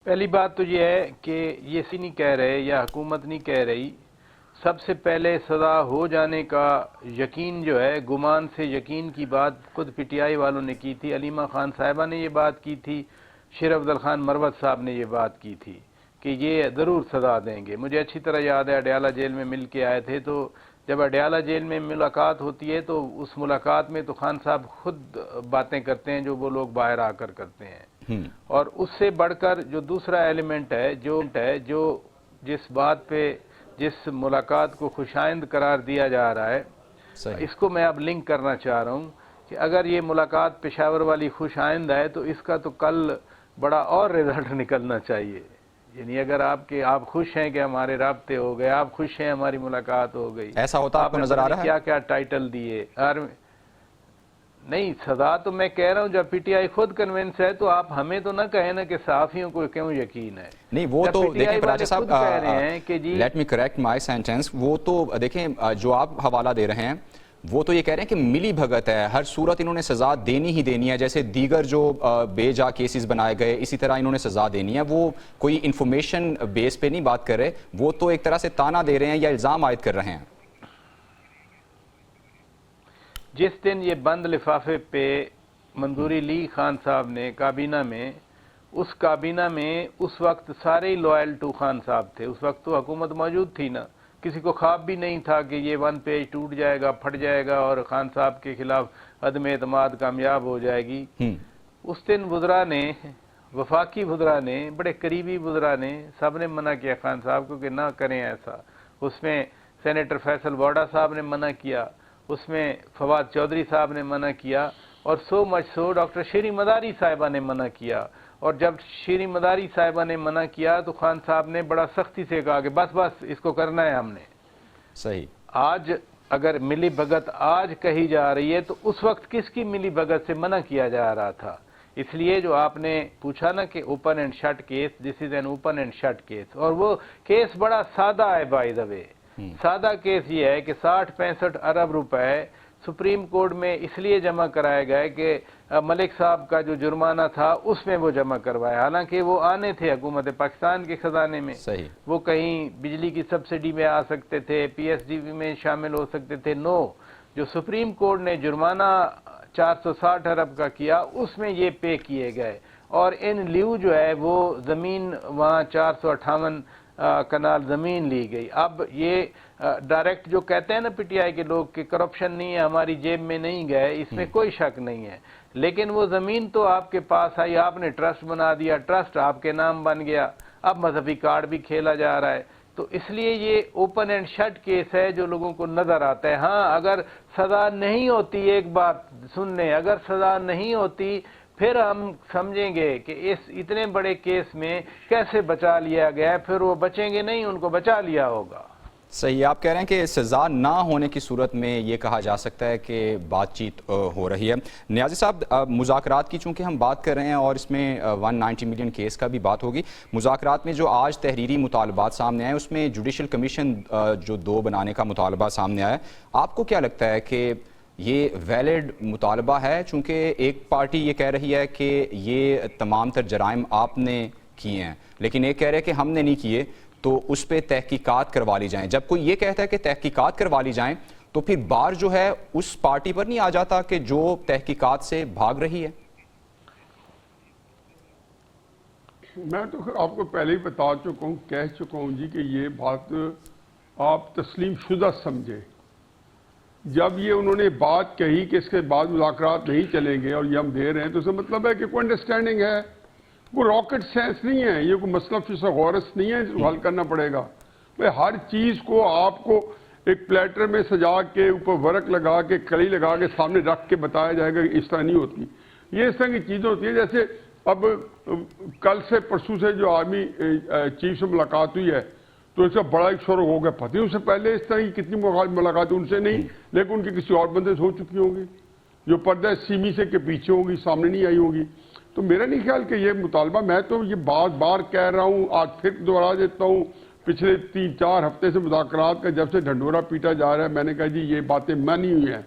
پہلی بات تو یہ ہے کہ یہ نہیں کہہ رہے یا حکومت نہیں کہہ رہی، سب سے پہلے سزا ہو جانے کا یقین جو ہے، گمان سے یقین کی بات خود پی ٹی آئی والوں نے کی تھی، علیمہ خان صاحبہ نے یہ بات کی تھی، شیر افضل خان مروت صاحب نے یہ بات کی تھی کہ یہ ضرور سزا دیں گے۔ مجھے اچھی طرح یاد ہے اڈیالہ جیل میں مل کے آئے تھے، تو جب اڈیالہ جیل میں ملاقات ہوتی ہے تو اس ملاقات میں تو خان صاحب خود باتیں کرتے ہیں جو وہ لوگ باہر آ کر کرتے ہیں، اور اس سے بڑھ کر جو دوسرا ایلیمنٹ ہے جو جس بات پہ جس ملاقات کو خوشائند قرار دیا جا رہا ہے، اس کو میں اب لنک کرنا چاہ رہا ہوں کہ اگر یہ ملاقات پشاور والی خوشائند ہے تو اس کا تو کل بڑا اور رزلٹ نکلنا چاہیے۔ یعنی اگر آپ خوش ہیں کہ ہمارے رابطے ہو گئے، آپ خوش ہیں ہماری ملاقات ہو گئی، ایسا ہوتا آپ کو نظر آ رہا ہے؟ کیا کیا ٹائٹل دیے، نہیں سزا تو میں کہہ رہا ہوں جب پی ٹی آئی خود کنونس ہے تو آپ ہمیں تو نہ کہیں نا کہ صحافیوں کو کیوں یقین ہے۔ نہیں وہ تو دیکھیں پراچہ صاحب، کہہ رہے ہیں کہ جی لیٹ می کریکٹ مائی سینٹینس، وہ تو دیکھیں جو آپ حوالہ دے رہے ہیں وہ تو یہ کہہ رہے ہیں کہ ملی بھگت ہے، ہر صورت انہوں نے سزا دینی ہی دینی ہے، جیسے دیگر جو بے جا کیسز بنائے گئے اسی طرح انہوں نے سزا دینی ہے۔ وہ کوئی انفارمیشن بیس پہ نہیں بات کر رہے، وہ تو ایک طرح سے تانا دے رہے ہیں یا الزام عائد کر رہے ہیں۔ جس دن یہ بند لفافے پہ منظوری لی خان صاحب نے کابینہ میں، اس کابینہ میں اس وقت سارے لوائل ٹو خان صاحب تھے، اس وقت تو حکومت موجود تھی نا، کسی کو خواب بھی نہیں تھا کہ یہ ون پیج ٹوٹ جائے گا، پھٹ جائے گا اور خان صاحب کے خلاف عدم اعتماد کامیاب ہو جائے گی۔ اس دن وزراء نے، وفاقی وزراء نے، بڑے قریبی وزراء نے، سب نے منع کیا خان صاحب کو کہ نہ کریں ایسا۔ اس میں سینیٹر فیصل واڈا صاحب نے منع کیا، اس میں فواد چودھری صاحب نے منع کیا، اور سو مچ سو ڈاکٹر شیریں مداری صاحبہ نے منع کیا۔ اور جب شیریں مداری صاحبہ نے منع کیا تو خان صاحب نے بڑا سختی سے کہا کہ بس بس اس کو کرنا ہے ہم نے۔ صحیح۔ آج اگر ملی بھگت آج کہی جا رہی ہے تو اس وقت کس کی ملی بھگت سے منع کیا جا رہا تھا؟ اس لیے جو آپ نے پوچھا نا کہ open and shut case, this is an open and shut case, اور وہ کیس بڑا سادہ ہے بائی دا وے۔ سادہ کیس یہ ہے کہ 60-65 ارب روپے سپریم کورٹ میں اس لیے جمع کرائے گئے کہ ملک صاحب کا جو جرمانہ تھا اس میں وہ جمع کروایا، حالانکہ وہ آنے تھے حکومت پاکستان کے خزانے میں۔ صحیح۔ وہ کہیں بجلی کی سبسڈی میں آ سکتے تھے، پی ایس ڈی بی میں شامل ہو سکتے تھے، نو، جو سپریم کورٹ نے جرمانہ 460 ارب کا کیا اس میں یہ پے کیے گئے، اور ان لیو جو ہے وہ زمین وہاں 458 کنال زمین لی گئی۔ اب یہ ڈائریکٹ جو کہتے ہیں نا پی ٹی آئی کے لوگ کہ کرپشن نہیں ہے، ہماری جیب میں نہیں گئے، اس میں کوئی شک نہیں ہے، لیکن وہ زمین تو آپ کے پاس آئی، آپ نے ٹرسٹ بنا دیا، ٹرسٹ آپ کے نام بن گیا، اب مذہبی کارڈ بھی کھیلا جا رہا ہے۔ تو اس لیے یہ اوپن اینڈ شٹ کیس ہے جو لوگوں کو نظر آتا ہے۔ ہاں اگر سزا نہیں ہوتی، ایک بات سن لیں، اگر سزا نہیں ہوتی پھر ہم سمجھیں گے کہ اس اتنے بڑے کیس میں کیسے بچا لیا گیا ہے، پھر وہ بچیں گے نہیں، ان کو بچا لیا ہوگا۔ صحیح، آپ کہہ رہے ہیں کہ سزا نہ ہونے کی صورت میں یہ کہا جا سکتا ہے کہ بات چیت ہو رہی ہے۔ نیازی صاحب، مذاکرات کی چونکہ ہم بات کر رہے ہیں اور اس میں 190 ملین کیس کا بھی بات ہوگی، مذاکرات میں جو آج تحریری مطالبات سامنے آئے اس میں جوڈیشل کمیشن جو 2 بنانے کا مطالبہ سامنے آیا ہے، آپ کو کیا لگتا ہے کہ یہ ویلڈ مطالبہ ہے؟ چونکہ ایک پارٹی یہ کہہ رہی ہے کہ یہ تمام تر جرائم آپ نے کیے ہیں، لیکن ایک کہہ رہے ہیں کہ ہم نے نہیں کیے تو اس پہ تحقیقات کروا لی جائیں۔ جب کوئی یہ کہتا ہے کہ تحقیقات کروا لی جائیں تو پھر بار جو ہے اس پارٹی پر نہیں آ جاتا کہ جو تحقیقات سے بھاگ رہی ہے؟ میں تو آپ کو پہلے ہی بتا چکا ہوں، کہہ چکا ہوں جی کہ یہ بات آپ تسلیم شدہ سمجھیں۔ جب یہ انہوں نے بات کہی کہ اس کے بعد مذاکرات نہیں چلیں گے اور یہ ہم دے رہے ہیں تو اس کا مطلب ہے کہ کوئی انڈرسٹینڈنگ ہے، کوئی راکٹ سائنس نہیں ہے، یہ کوئی مسئلہ فیثاغورس نہیں ہے جو حل کرنا پڑے گا۔ ہر چیز کو آپ کو ایک پلیٹر میں سجا کے اوپر ورق لگا کے کلی لگا کے سامنے رکھ کے بتایا جائے گا کہ اس طرح نہیں ہوتی۔ یہ اس طرح کی چیزیں ہوتی ہیں، جیسے اب کل سے پرسوں سے جو آرمی چیف سے ملاقات ہوئی ہے تو اس کا بڑا ایک شور ہو گیا، پتہ اس سے پہلے اس طرح کی کتنی ملاقاتیں ان سے نہیں لیکن ان کی کسی اور بندے سے ہو چکی ہوں گی جو پردہ سیمی سے کے پیچھے ہوں گی، سامنے نہیں آئی ہوں گی۔ تو میرا نہیں خیال کہ یہ مطالبہ، میں تو یہ بار بار کہہ رہا ہوں، آج پھر دوہرا دیتا ہوں، پچھلے 3-4 ہفتے سے مذاکرات کا جب سے ڈھنڈورا پیٹا جا رہا ہے، میں نے کہا جی یہ باتیں مانی ہوئی ہیں،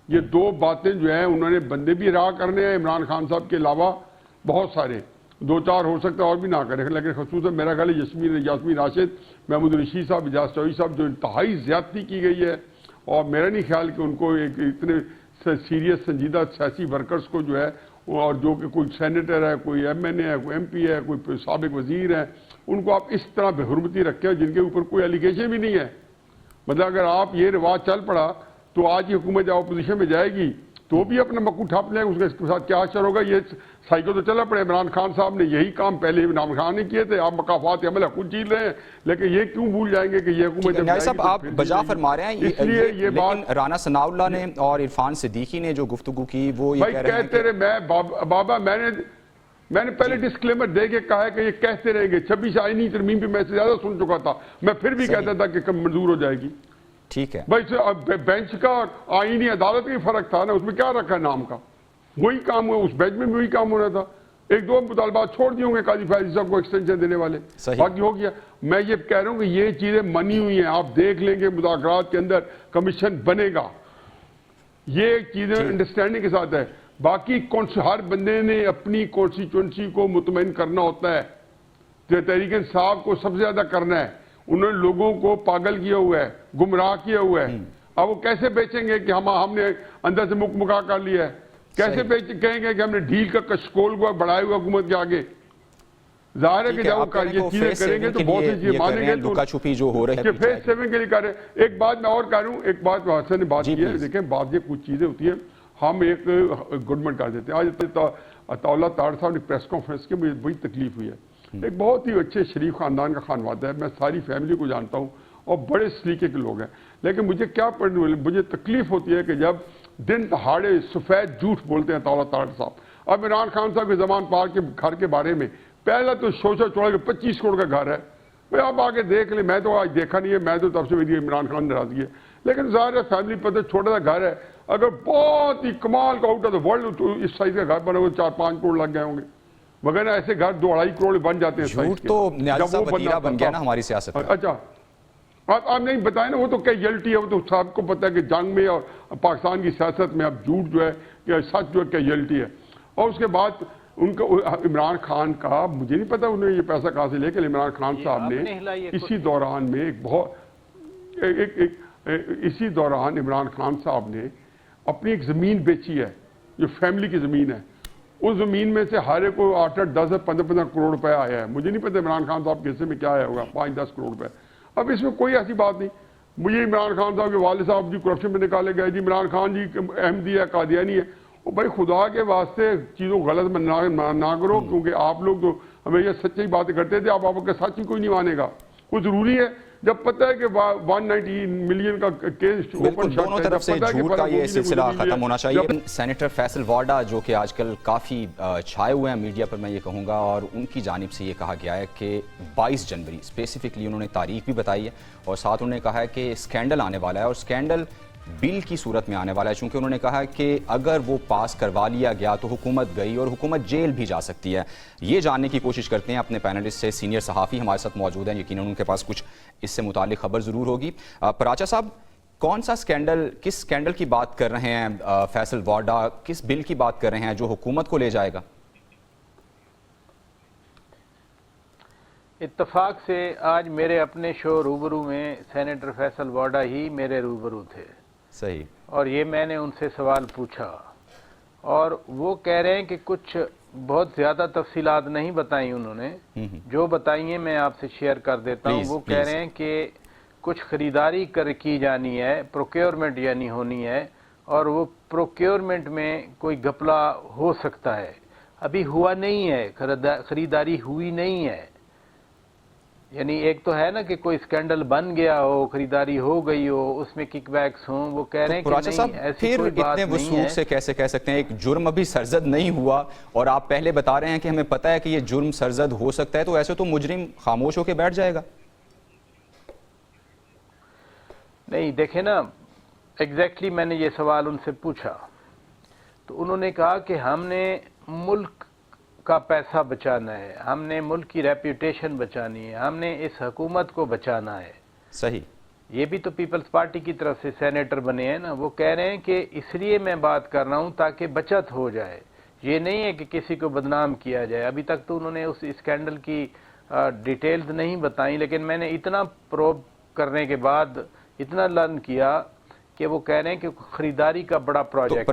یہ 2 باتیں جو ہیں انہوں نے بندے بھی راہ کرنے ہیں عمران خان صاحب کے علاوہ بہت سارے، دو چار ہو سکتا ہے اور بھی نہ کریں، لیکن خصوصاً میرا خیال ہے یاسمین راشد، محمود رشید صاحب، اجاز چوہدری صاحب، جو انتہائی زیادتی کی گئی ہے، اور میرا نہیں خیال کہ ان کو ایک اتنے سیریس سنجیدہ سیاسی ورکرز کو جو ہے، اور جو کہ کوئی سینیٹر ہے، کوئی ایم این اے ہے، کوئی ایم پی ہے، کوئی سابق وزیر ہے، ان کو آپ اس طرح بے حرمتی رکھیں جن کے اوپر کوئی ایلیگیشن بھی نہیں ہے. مطلب اگر آپ یہ رواج چل پڑا تو آج کی حکومت جب اپوزیشن میں جائے گی تو بھی اپنا مکو ٹھپ لیں، اس کے ساتھ کیا اثر ہوگا. یہ سائیکل تو چلا پڑے. عمران خان صاحب نے یہی کام پہلے عمران خان نے کیے تھے. آپ مقافات عمل خود جیل رہے ہیں، لیکن یہ کیوں بھول جائیں گے کہ یہ حکومت نیاز صاحب آپ بجا فرما رہے ہیں، اس لیے یہ بات لیکن رانا ثناء اللہ نے اور عرفان صدیقی نے جو گفتگو کی وہ یہ بھائی کہہ رہے ہیں کہتے رہے. میں بابا میں نے پہلے ڈسکلیمر دے کے کہا ہے کہ یہ کہتے رہیں گے. 26 آئینی ترمیم پہ میں سے زیادہ سن چکا تھا، میں پھر بھی کہتا تھا کہ منظور ہو جائے گی. ٹھیک ہے بھائی بینچ کا اور آئینی عدالت کا فرق تھا نا، اس میں کیا رکھا ہے نام کا، وہی کام ہوا. اس بینچ میں بھی وہی کام ہونا تھا. ایک دو مطالبات چھوڑ دیے ہوں گے قاضی فیضی صاحب کو ایکسٹینشن دینے والے، باقی ہو گیا. میں یہ کہہ رہا ہوں کہ یہ چیزیں منی ہوئی ہیں. آپ دیکھ لیں گے مذاکرات کے اندر کمیشن بنے گا، یہ چیزیں انڈرسٹینڈنگ کے ساتھ ہے. باقی ہر بندے نے اپنی کانسٹیچوئنسی کو مطمئن کرنا ہوتا ہے. تحریک انصاف کو سب سے زیادہ کرنا ہے. انہوں نے لوگوں کو پاگل کیا ہوا ہے، گمراہ کیا ہوا ہے. اب وہ کیسے بیچیں گے کہ ہم نے اندر سے مکا کر لیا ہے؟ کیسے کہیں گے کہ ہم نے ڈھیل کا کشکول کو بڑھائے ہوئے حکومت کے آگے؟ ظاہر ہے کہ جب یہ چیزیں کریں گے تو بہت سی چیزیں مانیں گے. لکا چھپی جو ہو رہے ہیں فیس سیونگ کے لیے کر رہے ہیں. ایک بات میں اور کہہ رہا ہوں، ایک بات حسن نے بات کی ہے. دیکھیں بات یہ کچھ چیزیں ہوتی ہیں ہم ایک گورنمنٹ کر دیتے ہیں. آج عطاءاللہ طاہر صاحب نے پریس کانفرنس کی مجھے بڑی تکلیف ہوئی ہے. ایک بہت ہی اچھے شریف خاندان کا خانوادہ ہے، میں ساری فیملی کو جانتا ہوں اور بڑے سلیقے کے لوگ ہیں. لیکن مجھے کیا مجھے تکلیف ہوتی ہے کہ جب دن دہاڑے سفید جھوٹ بولتے ہیں عطاءاللہ طاہر صاحب. اب عمران خان صاحب کے زمان پار کے گھر کے بارے میں پہلا تو شوشہ چوڑا کہ 25 کروڑ کا گھر ہے. بھائی آپ آگے دیکھ لیں، میں تو آج دیکھا نہیں ہے، میں تو تب سے میری عمران خان ناراضگی ہے. لیکن ظاہر ہے فیملی پتہ چھوٹا سا گھر ہے، اگر بہت ہی کمال کا آؤٹ آف دا ورلڈ تو اس سائز کا گھر بنا ہوا 4-5 کروڑ لگ گئے ہوں گے. وغیرہ ایسے گھر 2-2.5 کروڑ بن جاتے ہیں. جھوٹ تو نیاز صاحب وتیرہ بن گیا نا ہماری سیاست کا. اچھا آپ نہیں بتائیں نا، وہ تو کیجویلٹی ہے، وہ تو سب کو پتہ ہے کہ جنگ میں اور پاکستان کی سیاست میں اب جھوٹ جو ہے یا سچ جو ہے کیجویلٹی ہے. اور اس کے بعد ان کا عمران خان کا مجھے نہیں پتا انہوں نے یہ پیسہ کہاں سے لے کے. عمران خان صاحب نے اسی دوران میں اسی دوران عمران خان صاحب نے اپنی ایک زمین بیچی ہے جو فیملی کی زمین ہے. اس زمین میں سے ہر ایک کو 8-8, 10, 15 کروڑ روپے آیا ہے. مجھے نہیں پتا عمران خان صاحب کے حصے میں کیا آیا ہوگا، 5-10 کروڑ روپے. اب اس میں کوئی ایسی بات نہیں. مجھے عمران خان صاحب کے والد صاحب جی کرپشن میں نکالے گئے، جی عمران خان جی احمدی ہے، قادیانی ہے. وہ بھائی خدا کے واسطے چیزوں غلط نہ کرو، کیونکہ آپ لوگ تو ہمیشہ سچی باتیں کرتے تھے. آپ کا سچ ہی کوئی نہیں مانے گا. وہ ضروری ہے جب پتہ ہے کہ 190 ملین کا کیس بالکل دونوں طرف سے جھوٹ کا یہ سلسلہ ختم ہونا چاہیے. سینیٹر فیصل وارڈا جو کہ آج کل کافی چھائے ہوئے ہیں میڈیا پر، میں یہ کہوں گا، اور ان کی جانب سے یہ کہا گیا ہے کہ 22 جنوری اسپیسیفکلی انہوں نے تاریخ بھی بتائی ہے، اور ساتھ انہوں نے کہا ہے کہ اسکینڈل آنے والا ہے، اور اسکینڈل بل کی صورت میں آنے والا ہے. چونکہ انہوں نے کہا کہ اگر وہ پاس کروا لیا گیا تو حکومت گئی اور حکومت جیل بھی جا سکتی ہے. یہ جاننے کی کوشش کرتے ہیں اپنے پینلسٹ سے. سینئر صحافی ہمارے ساتھ موجود ہیں، یقیناً ان کے پاس کچھ اس سے متعلق خبر ضرور ہوگی. پراچا صاحب، کون سا اسکینڈل، کس اسکینڈل کی بات کر رہے ہیں فیصل وارڈا؟ کس بل کی بات کر رہے ہیں جو حکومت کو لے جائے گا؟ اتفاق سے آج میرے اپنے شو روبرو میں سینیٹر فیصل وارڈا ہی میرے روبرو تھے. صحیح. اور یہ میں نے ان سے سوال پوچھا اور وہ کہہ رہے ہیں کہ کچھ بہت زیادہ تفصیلات نہیں بتائیں انہوں نے. جو بتائی ہیں میں آپ سے شیئر کر دیتا ہوں. وہ کہہ رہے ہیں کہ کچھ خریداری کی جانی ہے، پروکیورمنٹ یعنی ہونی ہے، اور وہ پروکیورمنٹ میں کوئی گھپلا ہو سکتا ہے. ابھی ہوا نہیں ہے، خریداری ہوئی نہیں ہے. یعنی ایک تو ہے نا کہ کوئی اسکینڈل بن گیا ہو، خریداری ہو گئی ہو، اس میں کک بیکس ہوں. وہ کہہ رہے ہیں کہ نہیں، ایسی کوئی بات نہیں ہے. پھر اتنے وثوق سے کیسے کہہ سکتے ہیں؟ ایک جرم ابھی سرزد نہیں ہوا اور آپ پہلے بتا رہے ہیں کہ ہمیں پتہ ہے کہ یہ جرم سرزد ہو سکتا ہے، تو ایسے تو مجرم خاموش ہو کے بیٹھ جائے گا. نہیں دیکھیں نا، ایگزیکٹلی میں نے یہ سوال ان سے پوچھا تو انہوں نے کہا کہ ہم نے ملک کا پیسہ بچانا ہے، ہم نے ملک کی ریپیوٹیشن بچانی ہے، ہم نے اس حکومت کو بچانا ہے. صحیح. یہ بھی تو پیپلز پارٹی کی طرف سے سینیٹر بنے ہیں نا. وہ کہہ رہے ہیں کہ اس لیے میں بات کر رہا ہوں تاکہ بچت ہو جائے. یہ نہیں ہے کہ کسی کو بدنام کیا جائے. ابھی تک تو انہوں نے اس اسکینڈل کی ڈیٹیلز نہیں بتائیں، لیکن میں نے اتنا پروب کرنے کے بعد اتنا لرن کیا کہ وہ کہہ رہے ہیں کہ خریداری کا بڑا پروجیکٹ